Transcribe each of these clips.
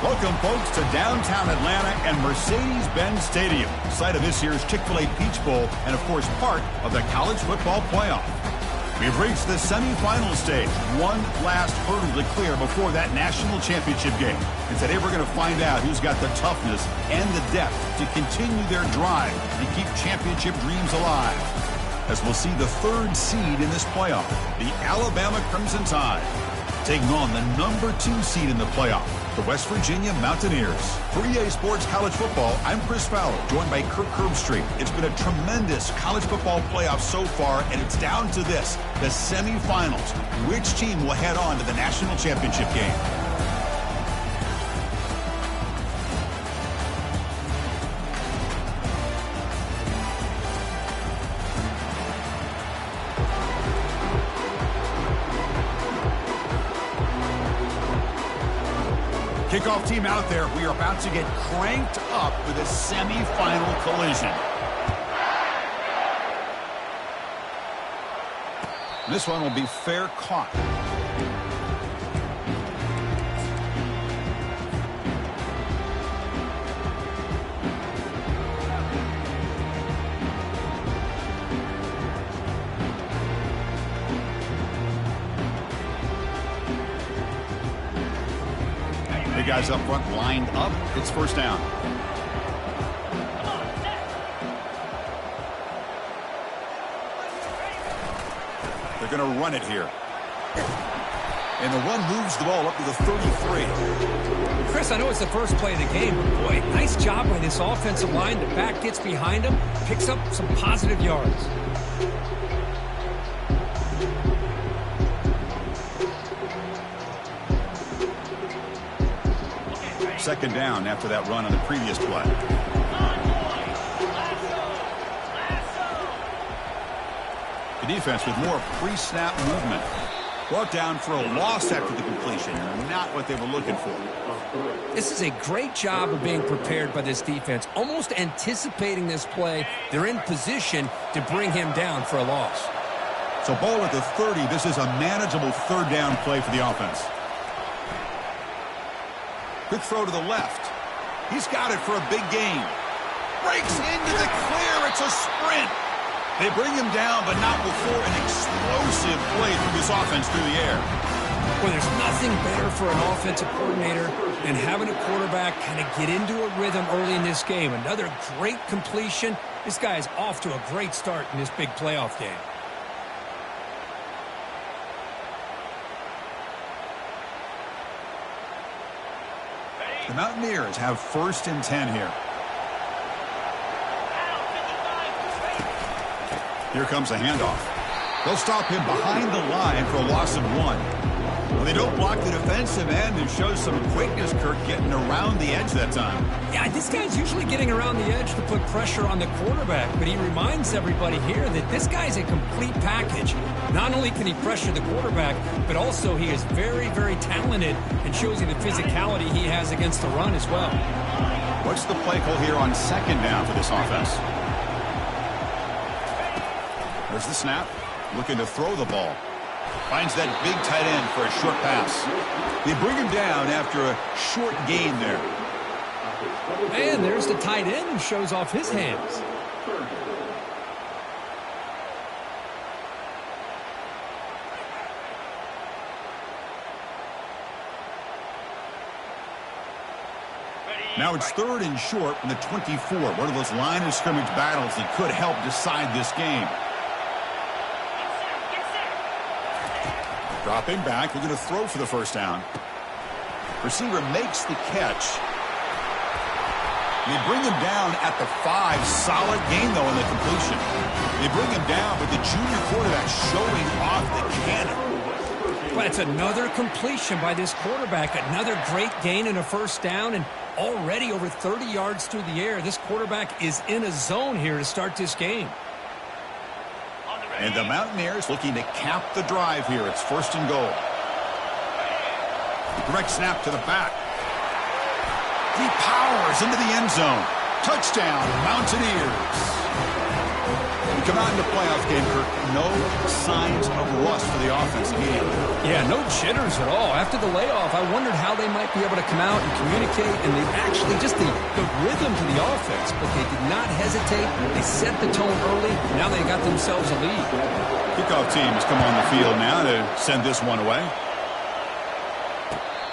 Welcome, folks, to downtown Atlanta and Mercedes-Benz Stadium, site of this year's Chick-fil-A Peach Bowl and, of course, part of the college football playoff. We've reached the semifinal stage, one last hurdle to clear before that national championship game. And today we're going to find out who's got the toughness and the depth to continue their drive and keep championship dreams alive. As we'll see the third seed in this playoff, the Alabama Crimson Tide, taking on the number 2 seed in the playoff, the West Virginia Mountaineers. For EA Sports College Football, I'm Chris Fowler, joined by Kirk Herbstreit. It's been a tremendous college football playoff so far, and it's down to this, the semifinals. Which team will head on to the national championship game? Kickoff team out there. We are about to get cranked up with a semifinal collision. This one will be fair caught. Guys up front lined up. It's first down. They're going to run it here. And the run moves the ball up to the 33. Chris, I know it's the first play of the game, but boy, nice job by this offensive line. The back gets behind him, picks up some positive yards. Second down after that run on the previous play. The defense with more pre-snap movement. Brought down for a loss after the completion. Not what they were looking for. This is a great job of being prepared by this defense. Almost anticipating this play. They're in position to bring him down for a loss. So ball at the 30. This is a manageable third down play for the offense. Quick throw to the left. He's got it for a big gain. Breaks into the clear. It's a sprint. They bring him down, but not before an explosive play through this offense through the air. Well, there's nothing better for an offensive coordinator than having a quarterback kind of get into a rhythm early in this game. Another great completion. This guy is off to a great start in this big playoff game. The Mountaineers have first and 10 here. Here comes a handoff. They'll stop him behind the line for a loss of 1. Well, they don't block the defensive end and show some quickness, Kirk, getting around the edge that time. Yeah, this guy's usually getting around the edge to put pressure on the quarterback, but he reminds everybody here that this guy's a complete package. Not only can he pressure the quarterback, but also he is very, very talented and shows you the physicality he has against the run as well. What's the play call here on second down for this offense? There's the snap. Looking to throw the ball. Finds that big tight end for a short pass. They bring him down after a short gain there. And there's the tight end who shows off his hands. Now it's third and short from the 24. One of those line of scrimmage battles that could help decide this game. Dropping back, looking to throw for the first down. Receiver makes the catch. They bring him down at the 5. Solid gain, though, in the completion. They bring him down, but the junior quarterback showing off the cannon. But it's another completion by this quarterback. Another great gain and a first down, and already over 30 yards through the air. This quarterback is in a zone here to start this game. And the Mountaineers looking to cap the drive here. It's first and goal. Direct snap to the back. He powers into the end zone. Touchdown, Mountaineers. Come out in the playoffs game, Kirk. No signs of rust for the offense immediately. Yeah, no jitters at all. After the layoff, I wondered how they might be able to come out and communicate, and they actually just the rhythm to the offense. But they did not hesitate. They set the tone early. Now they got themselves a lead. Kickoff team has come on the field now to send this one away.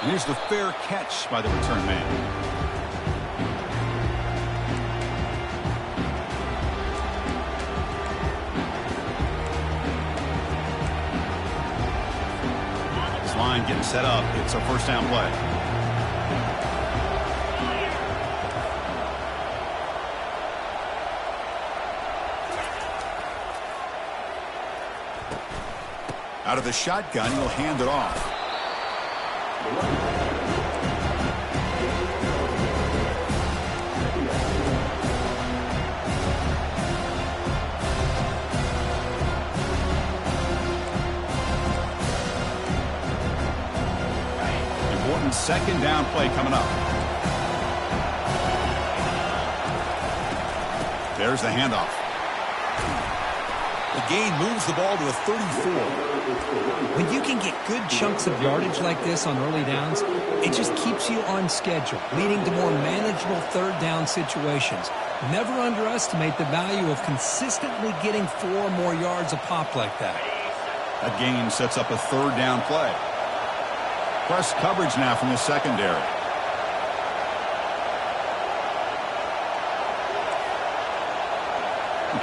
And here's the fair catch by the return man. Line getting set up. It's a first down play. Out of the shotgun, he'll hand it off. Second down play coming up. There's the handoff. The gain moves the ball to a 34. When you can get good chunks of yardage like this on early downs, it just keeps you on schedule, leading to more manageable third down situations. Never underestimate the value of consistently getting 4 or more yards a pop like that. That gain sets up a third down play. Press coverage now from the secondary.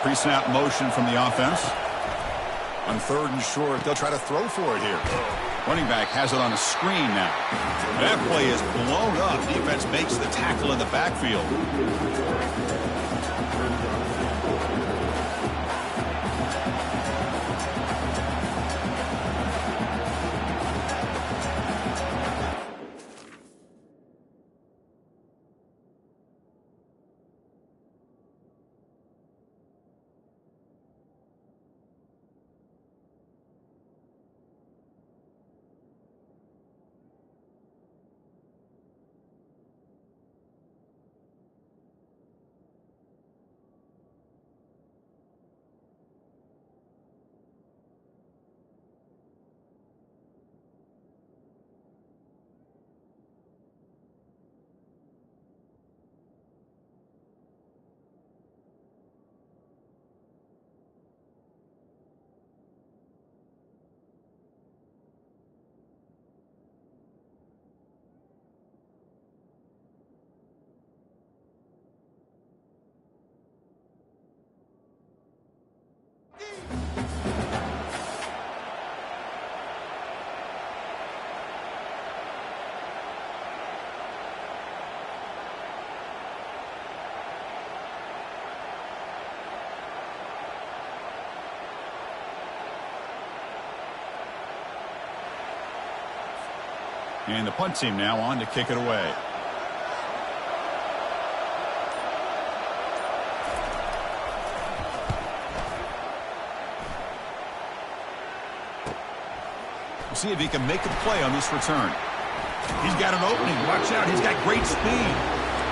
Pre-snap motion from the offense. On third and short, they'll try to throw for it here. Running back has it on a screen now. That play is blown up. Defense makes the tackle in the backfield. And the punt team now on to kick it away. We'll see if he can make a play on this return. He's got an opening. Watch out. He's got great speed.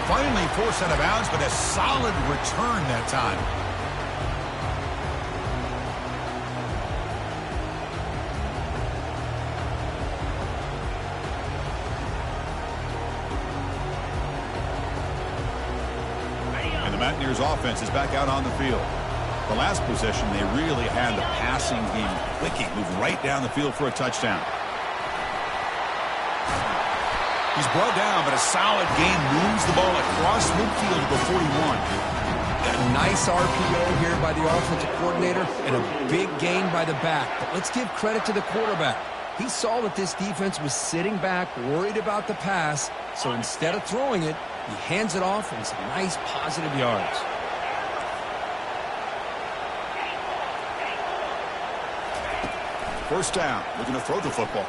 Finally forced out of bounds, but a solid return that time. Offense is back out on the field. The last possession, they really had the passing game clicking, moved right down the field for a touchdown. He's brought down, but a solid gain moves the ball across midfield to the 41. A nice RPO here by the offensive coordinator and a big gain by the back. But let's give credit to the quarterback. He saw that this defense was sitting back, worried about the pass, so instead of throwing it, he hands it off and some nice positive yards. First down, looking to throw the football.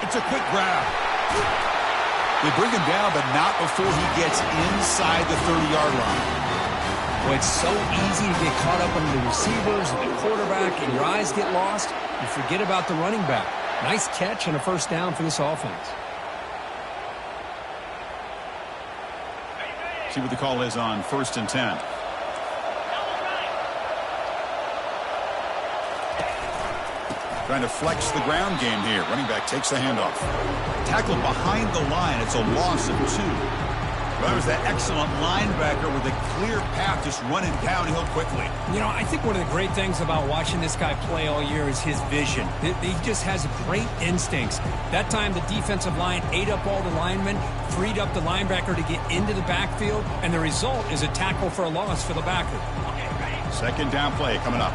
It's a quick grab. They bring him down, but not before he gets inside the 30-yard line. Well, it's so easy to get caught up under the receivers and the quarterback, and your eyes get lost. You forget about the running back. Nice catch and a first down for this offense. See what the call is on 1st and 10. Trying to flex the ground game here. Running back takes the handoff. Tackled behind the line. It's a loss of 2. Well, that was that excellent linebacker with a clear path just running downhill quickly. You know, I think one of the great things about watching this guy play all year is his vision. He just has great instincts. That time the defensive line ate up all the linemen, freed up the linebacker to get into the backfield, and the result is a tackle for a loss for the backer. Second down play coming up.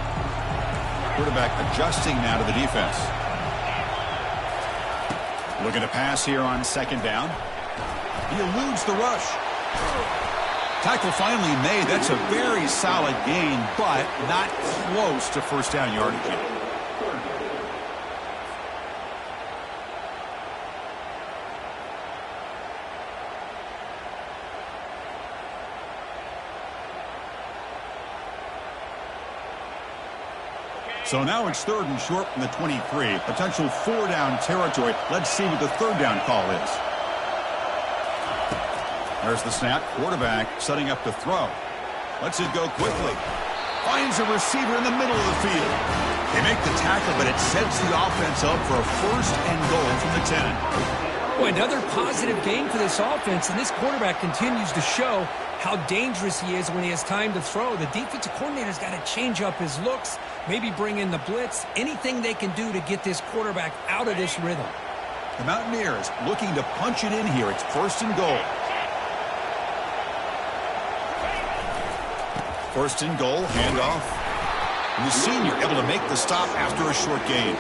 Quarterback adjusting now to the defense. Looking to pass here on second down. He eludes the rush. Tackle finally made. That's a very solid gain, but not close to first down yardage yet. So now it's third and short from the 23. Potential 4-down territory. Let's see what the third down call is. There's the snap. Quarterback setting up to throw. Lets it go quickly. Finds a receiver in the middle of the field. They make the tackle, but it sets the offense up for a first and goal from the 10. Boy, another positive game for this offense, and this quarterback continues to show how dangerous he is when he has time to throw. The defensive coordinator's got to change up his looks, maybe bring in the blitz, anything they can do to get this quarterback out of this rhythm. The Mountaineers looking to punch it in here. It's first and goal. First and goal, handoff. And the senior able to make the stop after a short gain.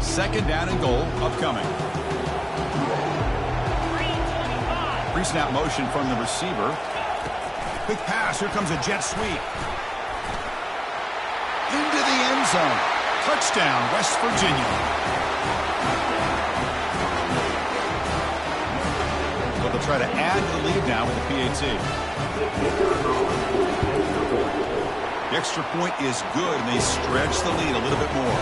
Second down and goal upcoming. Pre-snap motion from the receiver. Quick pass. Here comes a jet sweep. Into the end zone. Touchdown, West Virginia. But they'll try to add to the lead now with the PAT. The extra point is good, and they stretch the lead a little bit more.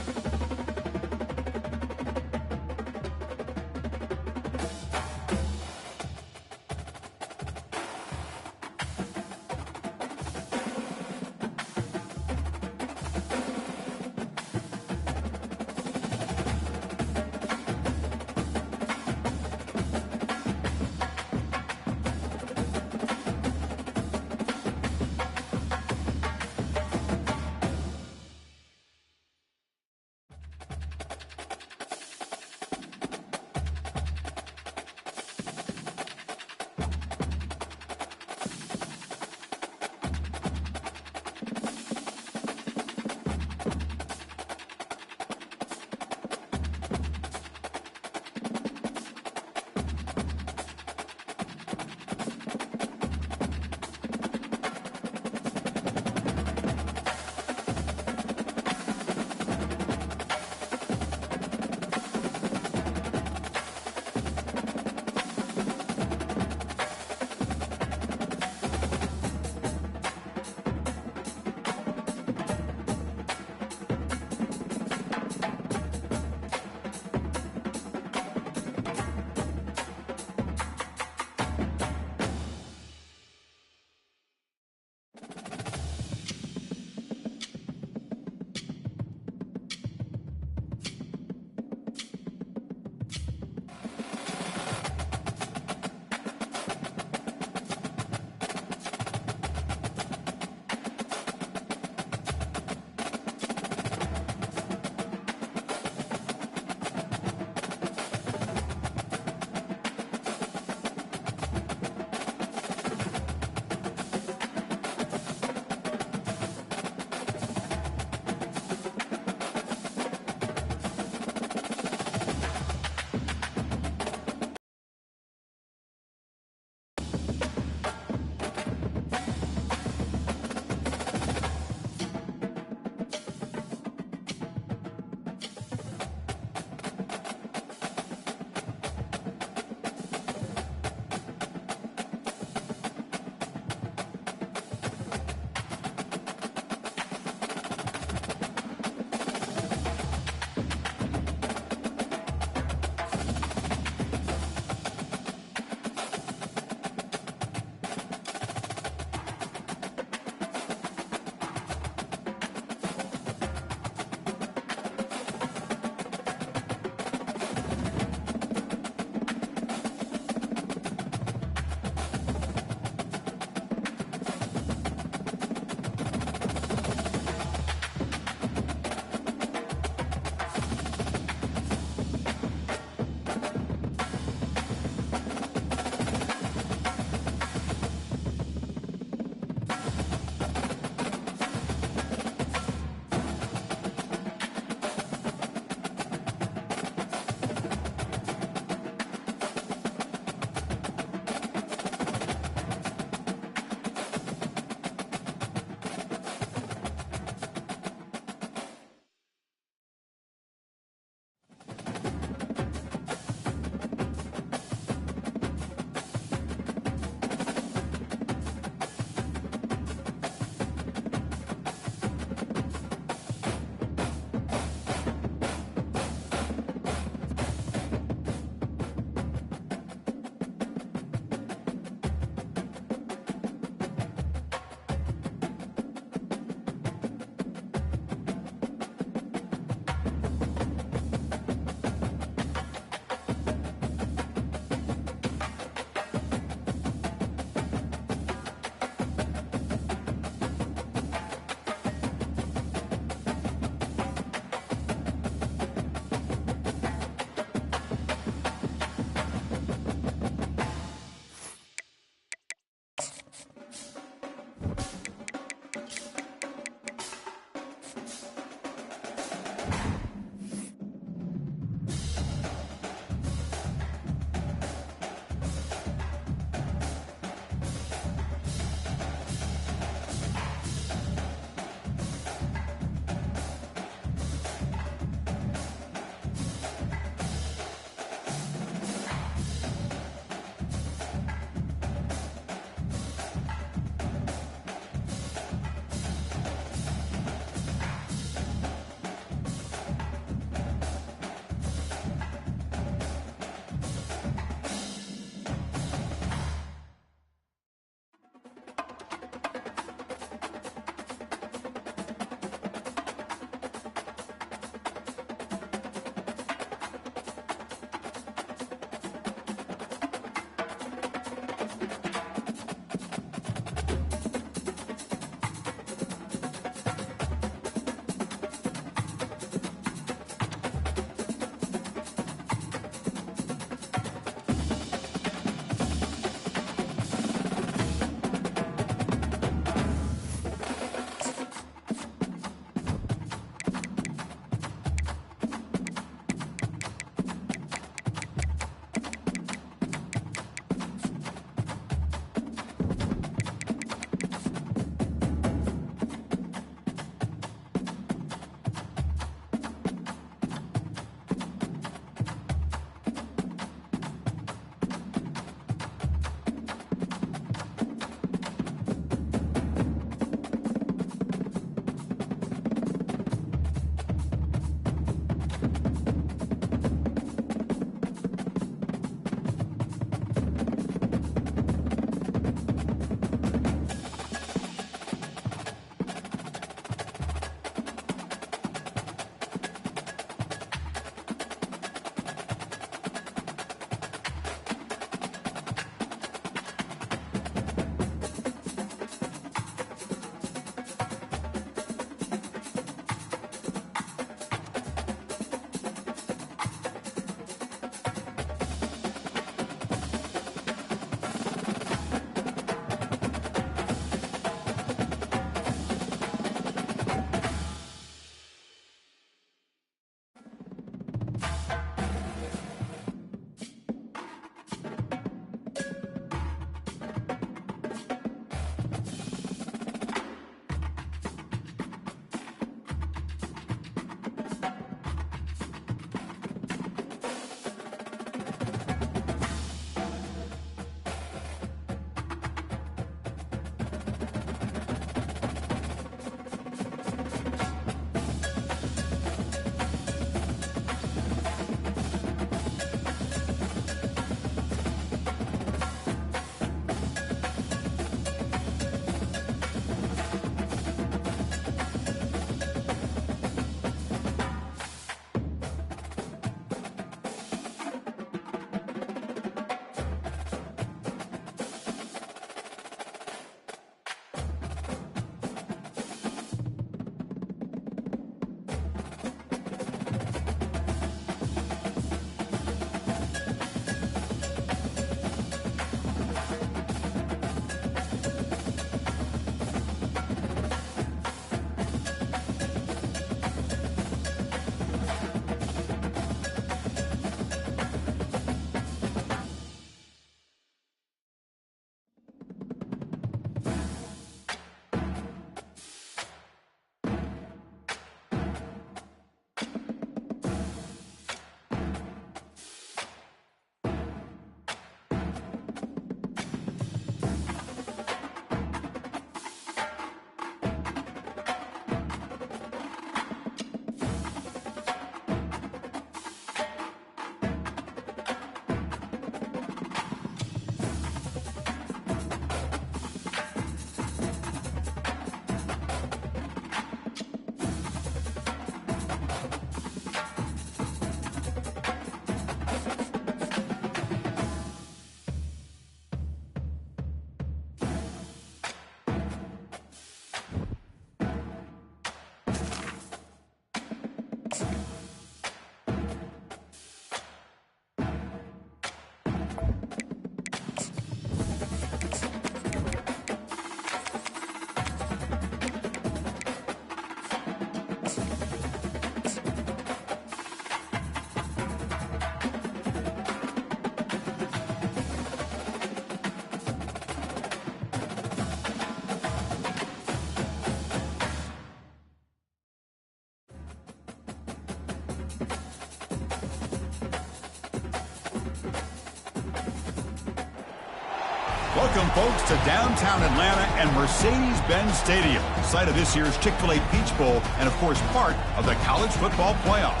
Welcome, folks, to downtown Atlanta and Mercedes-Benz Stadium, site of this year's Chick-fil-A Peach Bowl and, of course, part of the college football playoff.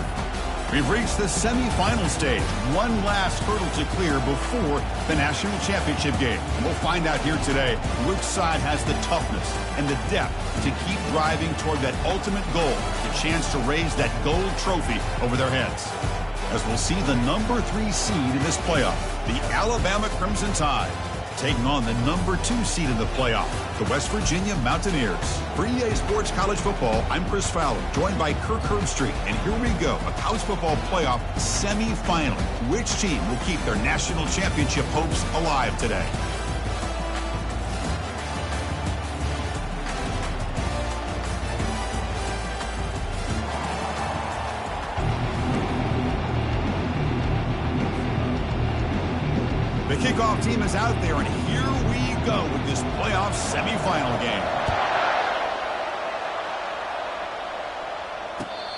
We've reached the semifinal stage, one last hurdle to clear before the national championship game. And we'll find out here today which side has the toughness and the depth to keep driving toward that ultimate goal, the chance to raise that gold trophy over their heads. As we'll see the number 3 seed in this playoff, the Alabama Crimson Tide, taking on the number 2 seed in the playoff, the West Virginia Mountaineers. For EA Sports College Football, I'm Chris Fowler, joined by Kirk Herbstreit. And here we go, a college football playoff semifinal. Which team will keep their national championship hopes alive today? The kickoff team is out there, and here we go with this playoff semifinal game.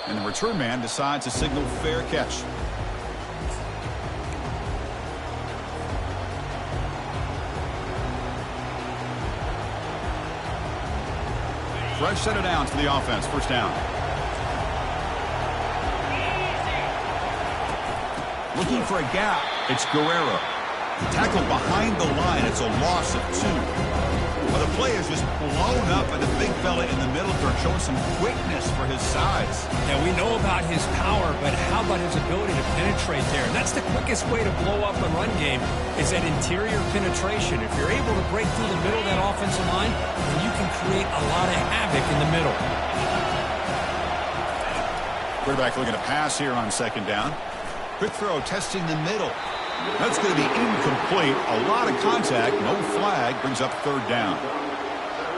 And the return man decides to signal fair catch. Fresh set of downs for the offense. First down. Looking for a gap. It's Guerrero. Tackled behind the line. It's a loss of 2. Well, the play is just blown up, and the big fella in the middle there showing some quickness for his size. Yeah, we know about his power, but how about his ability to penetrate there? And that's the quickest way to blow up a run game is that interior penetration. If you're able to break through the middle of that offensive line, then you can create a lot of havoc in the middle. Quarterback looking to pass here on second down. Quick throw testing the middle. That's going to be incomplete. A lot of contact. No flag. Brings up third down.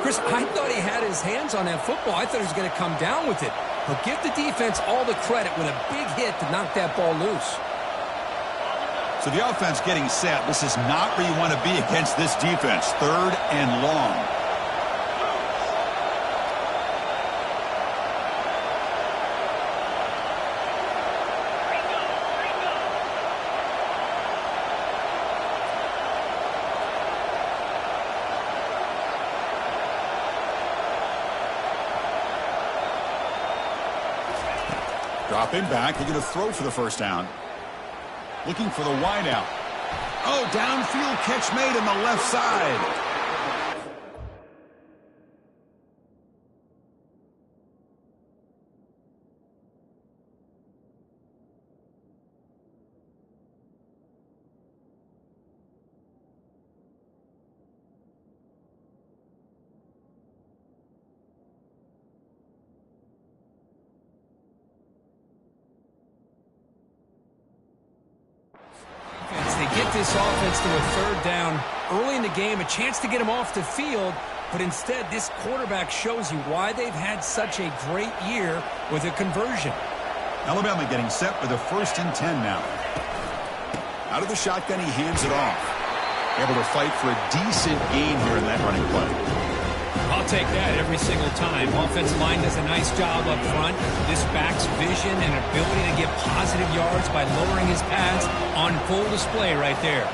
Chris, I thought he had his hands on that football. I thought he was going to come down with it. But give the defense all the credit with a big hit to knock that ball loose. So the offense getting set. This is not where you want to be against this defense. Third and long. Dropping back, they're going to throw for the first down. Looking for the wideout. Oh, downfield catch made on the left side. Get this offense to a third down early in the game, a chance to get him off the field, but instead this quarterback shows you why they've had such a great year with a conversion. Alabama getting set for the 1st and 10 now. Out of the shotgun, he hands it off. Able to fight for a decent gain here in that running play. I'll take that every single time. Offensive line does a nice job up front. This back's vision and ability to get positive yards by lowering his pads on full display right there.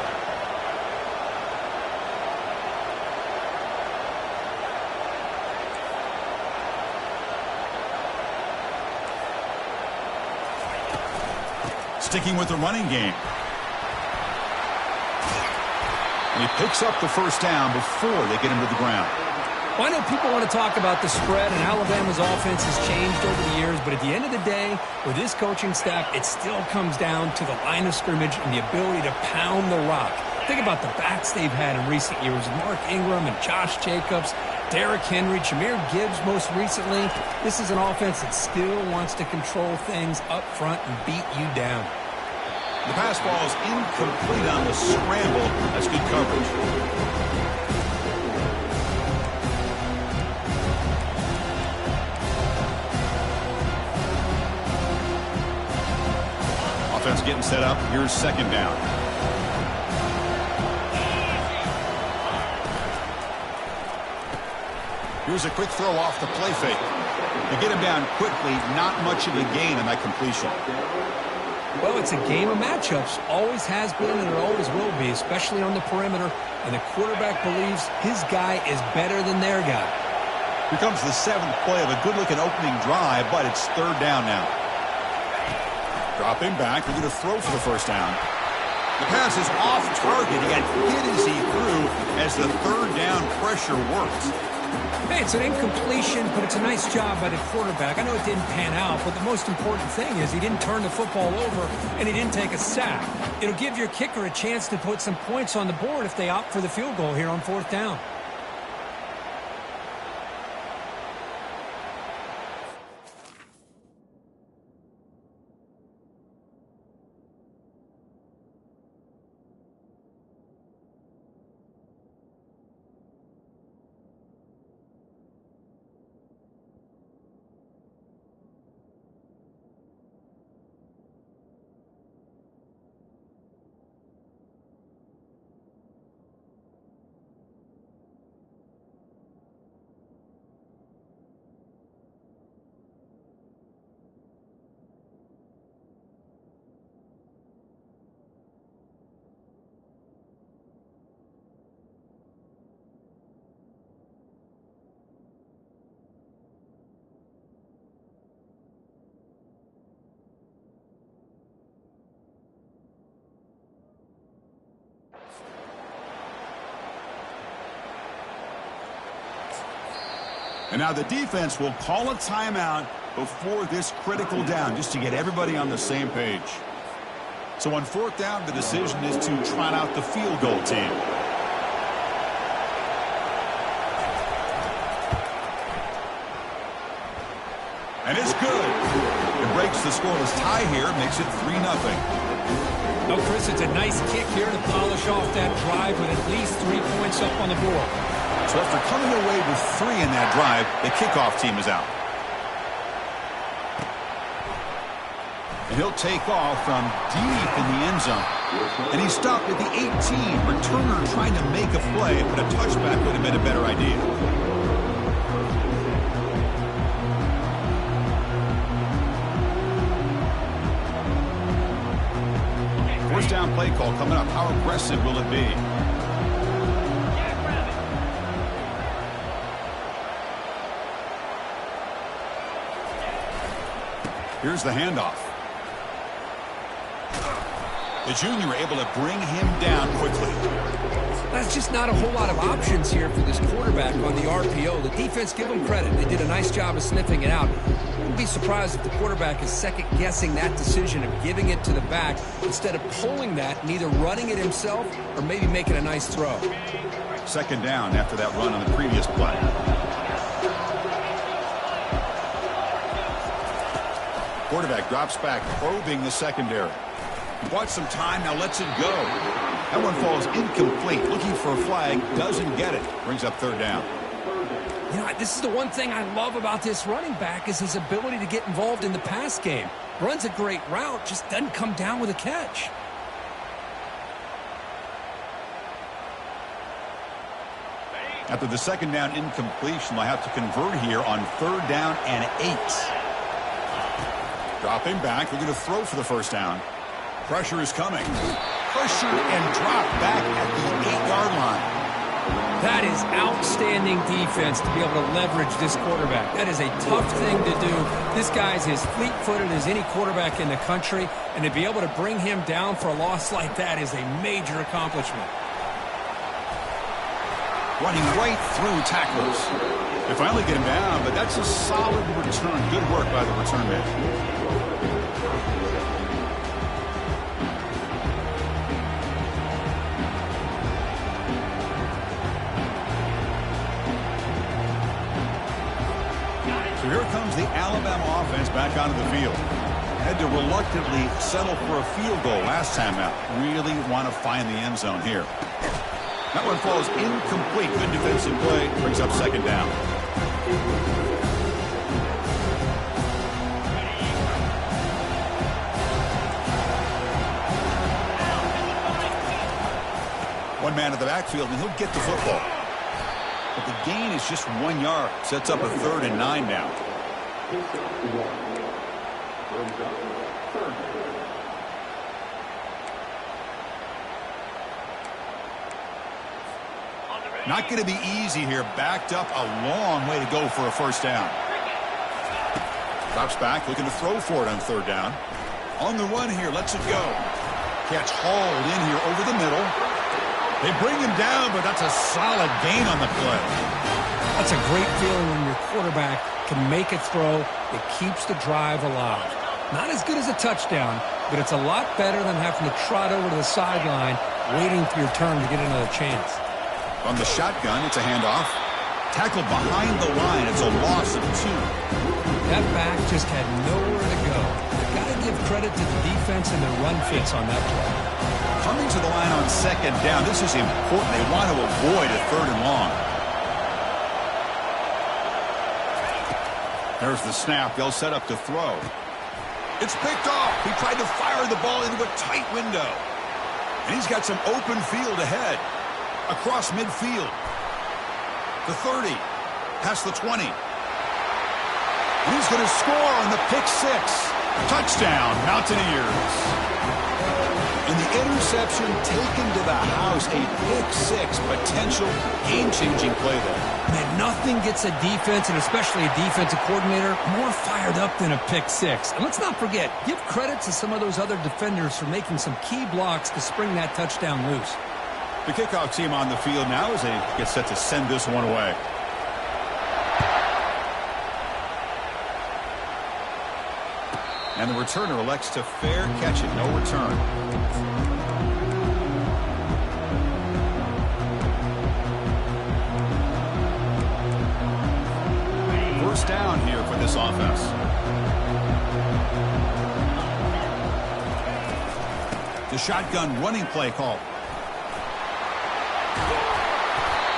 Sticking with the running game. And he picks up the first down before they get him to the ground. Well, I know people want to talk about the spread, and Alabama's offense has changed over the years, but at the end of the day, with this coaching staff, it still comes down to the line of scrimmage and the ability to pound the rock. Think about the backs they've had in recent years. Mark Ingram and Josh Jacobs, Derrick Henry, Jahmyr Gibbs most recently. This is an offense that still wants to control things up front and beat you down. The pass ball is incomplete on the scramble. That's good coverage. Offense getting set up. Here's second down. Here's a quick throw off the play fake. To get him down quickly, not much of a gain on that completion. Well, it's a game of matchups. Always has been and it always will be, especially on the perimeter. And the quarterback believes his guy is better than their guy. Here comes the 7th play of a good-looking opening drive, but it's 3rd down now. Dropping back, they're going to throw for the first down. The pass is off target. He got hit as he threw as the 3rd down pressure worked. Hey, it's an incompletion, but it's a nice job by the quarterback. I know it didn't pan out, but the most important thing is he didn't turn the football over and he didn't take a sack. It'll give your kicker a chance to put some points on the board if they opt for the field goal here on 4th down. And now the defense will call a timeout before this critical down, just to get everybody on the same page. So on 4th down, the decision is to trot out the field goal team. And it's good. It breaks the scoreless tie here, makes it 3-0. No, Chris, it's a nice kick here to polish off that drive with at least 3 points up on the board. So after coming away with 3 in that drive, the kickoff team is out. And he'll take off from deep in the end zone. And he stopped at the 18. Returner trying to make a play, but a touchback would have been a better idea. First down play call coming up. How aggressive will it be? Here's the handoff. The junior able to bring him down quickly. That's just not a whole lot of options here for this quarterback on the RPO. The defense, give them credit. They did a nice job of sniffing it out. I wouldn't be surprised if the quarterback is second-guessing that decision of giving it to the back instead of pulling that and either running it himself or maybe making a nice throw. 2nd down after that run on the previous play. Quarterback drops back, probing the secondary. He bought some time, now lets it go. That one falls incomplete. Looking for a flag, doesn't get it. Brings up 3rd down. You know, this is the one thing I love about this running back is his ability to get involved in the pass game. Runs a great route, just doesn't come down with a catch. After the 2nd down incompletion, they'll have to convert here on 3rd down and 8. Dropping back, they're going to throw for the first down. Pressure is coming. Pressure and drop back at the 8-yard line. That is outstanding defense to be able to leverage this quarterback. That is a tough thing to do. This guy's as fleet-footed as any quarterback in the country, and to be able to bring him down for a loss like that is a major accomplishment. Running right through tacklers. They finally get him down, but that's a solid return. Good work by the return man. So here comes the Alabama offense back onto the field. Had to reluctantly settle for a field goal last time out. Really want to find the end zone here. That one falls incomplete. Good defensive play. Brings up 2nd down. One man in the backfield, and he'll get the football. But the gain is just 1 yard. Sets up a 3rd and 9 now. Not going to be easy here. Backed up a long way to go for a first down. Drops back, looking to throw for it on third down. On the run here, lets it go. Catch hauled in here over the middle. They bring him down, but that's a solid gain on the play. That's a great feeling when your quarterback can make a throw that keeps the drive alive. Not as good as a touchdown, but it's a lot better than having to trot over to the sideline waiting for your turn to get another chance. On the shotgun, it's a handoff. Tackled behind the line. It's a loss of 2. That back just had nowhere to go. Got to give credit to the defense and their run fits on that play. Coming to the line on second down. This is important. They want to avoid a third and long. There's the snap. They'll set up to throw. It's picked off. He tried to fire the ball into a tight window. And he's got some open field ahead. Across midfield. The 30. Past the 20. And he's going to score on the pick 6. Touchdown, Mountaineers. And the interception taken to the house. A pick 6. Potential game-changing play there. Man, nothing gets a defense, and especially a defensive coordinator, more fired up than a pick 6. And let's not forget, give credit to some of those other defenders for making some key blocks to spring that touchdown loose. The kickoff team on the field now as they get set to send this one away. And the returner elects to fair catch it. No return. First down here for this offense. The shotgun running play call.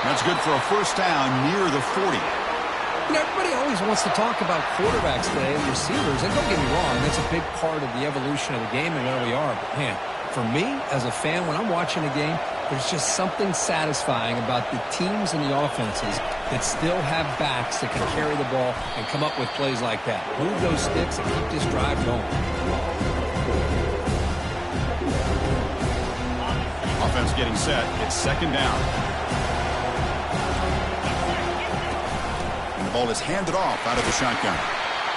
That's good for a first down near the 40. You know, everybody always wants to talk about quarterbacks today and receivers, and don't get me wrong, that's a big part of the evolution of the game and where we are. But, man, for me, as a fan, when I'm watching a game, there's just something satisfying about the teams and the offenses that still have backs that can carry the ball and come up with plays like that. Move those sticks and keep this drive going. Offense getting set. It's second down. And the ball is handed off out of the shotgun.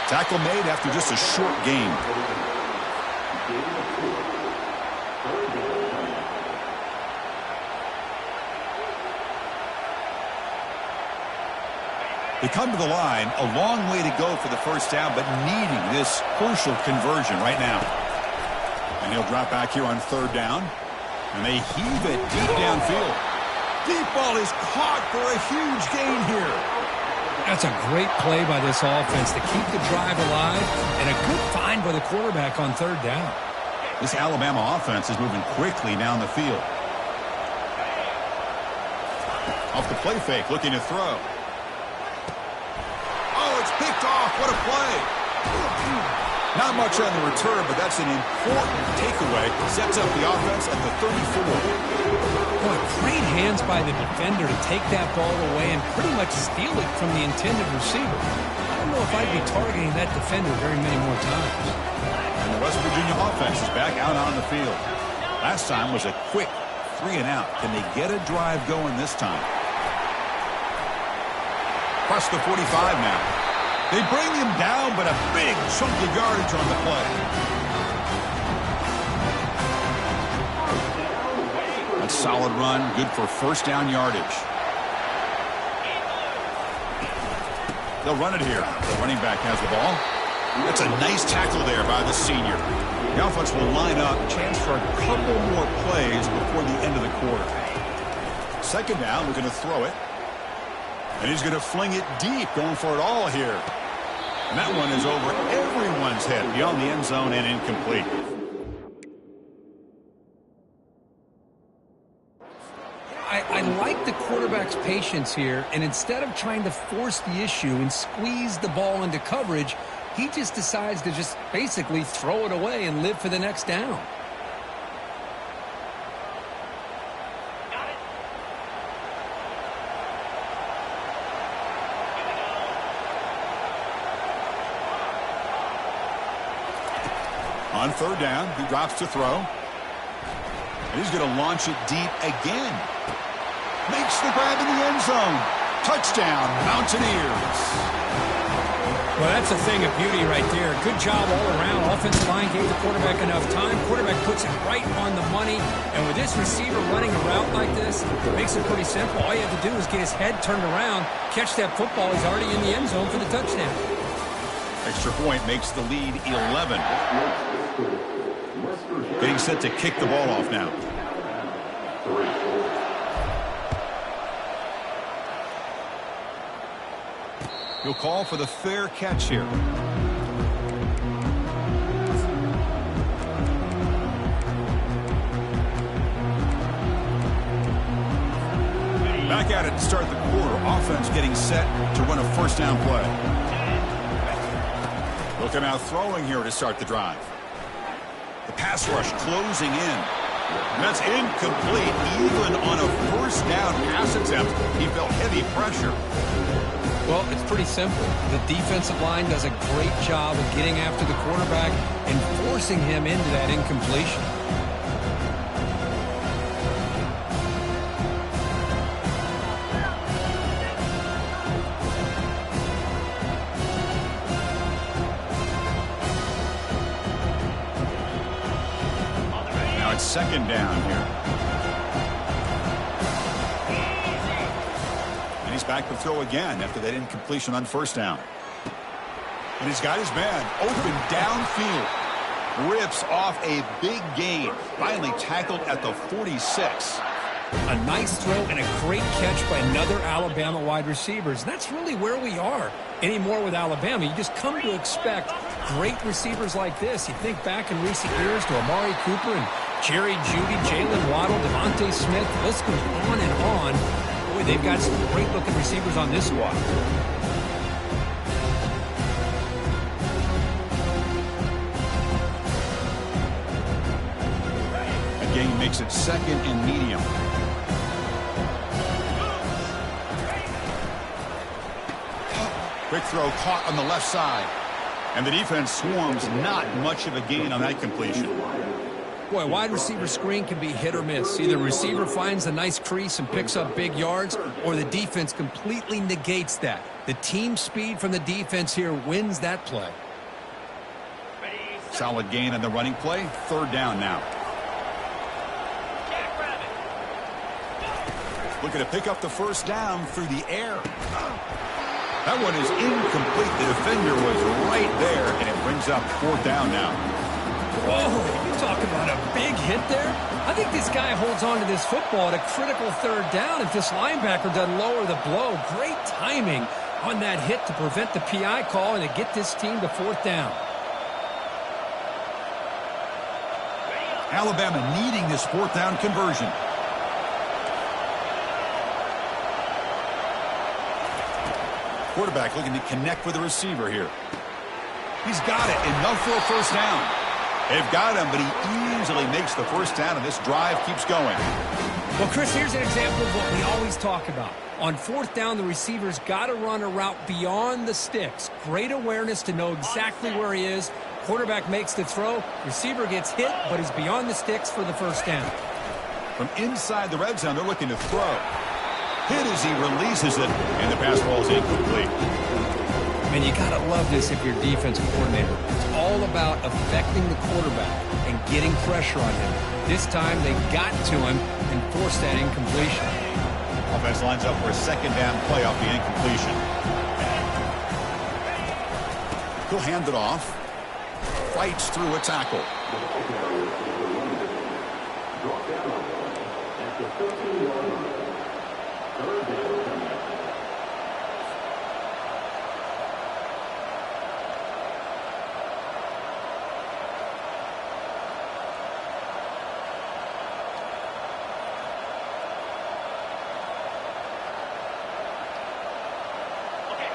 Tackle made after just a short gain. They come to the line, a long way to go for the first down, but needing this crucial conversion right now. And he'll drop back here on third down. And they heave it deep downfield. Deep ball is caught for a huge gain here. That's a great play by this offense to keep the drive alive, and a good find by the quarterback on third down. This Alabama offense is moving quickly down the field. Off the play fake, looking to throw. Oh, it's picked off. What a play. Not much on the return, but that's an important takeaway. Sets up the offense at the 34. Boy, great hands by the defender to take that ball away and pretty much steal it from the intended receiver. I don't know if I'd be targeting that defender very many more times. And the West Virginia offense is back out on the field. Last time was a quick 3-and-out. Can they get a drive going this time? Across the 45 now. They bring him down, but a big chunk of yardage on the play. A solid run, good for first down yardage. They'll run it here. The running back has the ball. That's a nice tackle there by the senior. The offense will line up, chance for a couple more plays before the end of the quarter. Second down, we're going to throw it. And he's going to fling it deep, going for it all here. And that one is over everyone's head, beyond the end zone and incomplete. I like the quarterback's patience here, and instead of trying to force the issue and squeeze the ball into coverage, he just decides to just basically throw it away and live for the next down. On third down, he drops to throw. And he's going to launch it deep again. Makes the grab in the end zone. Touchdown, Mountaineers. Well, that's a thing of beauty right there. Good job all around. Offensive line gave the quarterback enough time. Quarterback puts it right on the money. And with this receiver running a route like this, it makes it pretty simple. All you have to do is get his head turned around, catch that football. He's already in the end zone for the touchdown. Extra point makes the lead 11. Getting set to kick the ball off now. He'll call for the fair catch here. Back at it to start the quarter. Offense getting set to run a first down play. He'll come out throwing here to start the drive. The pass rush closing in. And that's incomplete. Even on a first down pass attempt, he felt heavy pressure. Well, it's pretty simple. The defensive line does a great job of getting after the quarterback and forcing him into that incompletion. Now it's second down here. He's back to throw again after that incompletion on first down. And he's got his man open downfield. Rips off a big gain. Finally tackled at the 46. A nice throw and a great catch by another Alabama wide receivers. That's really where we are anymore with Alabama. You just come to expect great receivers like this. You think back in recent years to Amari Cooper and Jerry Jeudy, Jalen Waddle, Devontae Smith. The list goes on and on. Boy, they've got some great-looking receivers on this squad. That gain makes it second and medium. Quick throw caught on the left side. And the defense swarms, not much of a gain on that completion. Boy, wide receiver screen can be hit or miss. Either receiver finds a nice crease and picks up big yards, or the defense completely negates that. The team speed from the defense here wins that play. Solid gain on the running play. Third down now. Looking to pick up the first down through the air. That one is incomplete. The defender was right there, and it brings up fourth down now. Whoa, you talk about a big hit there. I think this guy holds on to this football at a critical third down if this linebacker doesn't lower the blow. Great timing on that hit to prevent the PI call and to get this team to fourth down. Alabama needing this fourth down conversion. Quarterback looking to connect with the receiver here. He's got it. Enough for a first down. They've got him, but he easily makes the first down, and this drive keeps going. Well, Chris, here's an example of what we always talk about. On fourth down, the receiver's got to run a route beyond the sticks. Great awareness to know exactly where he is. Quarterback makes the throw. Receiver gets hit, but is beyond the sticks for the first down. From inside the red zone, they're looking to throw. Hit as he releases it, and the pass ball is incomplete. Man, you got to love this if you're defensive coordinator. It's all about affecting the quarterback and getting pressure on him. This time, they got to him and forced that incompletion. Offense lines up for a second down play off the incompletion. He'll hand it off. Fights through a tackle.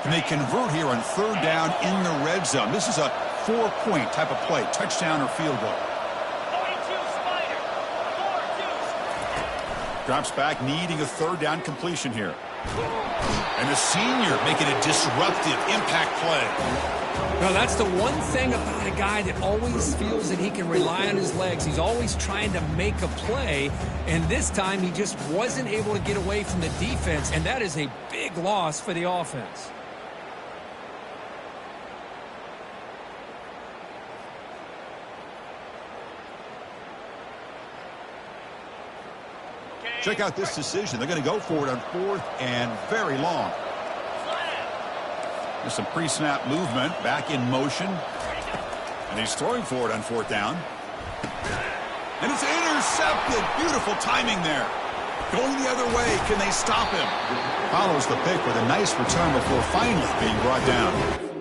And they convert here on third down in the red zone. This is a 4-point type of play, touchdown or field goal. Drops back, needing a third down completion here. And the senior making a disruptive impact play. Now, that's the one thing about a guy that always feels that he can rely on his legs. He's always trying to make a play, and this time he just wasn't able to get away from the defense, and that is a big loss for the offense. Check out this decision. They're going to go for it on 4th and very long. There's some pre-snap movement, back in motion. And he's throwing for it on 4th down. And it's intercepted. Beautiful timing there. Going the other way. Can they stop him? Follows the pick with a nice return before finally being brought down.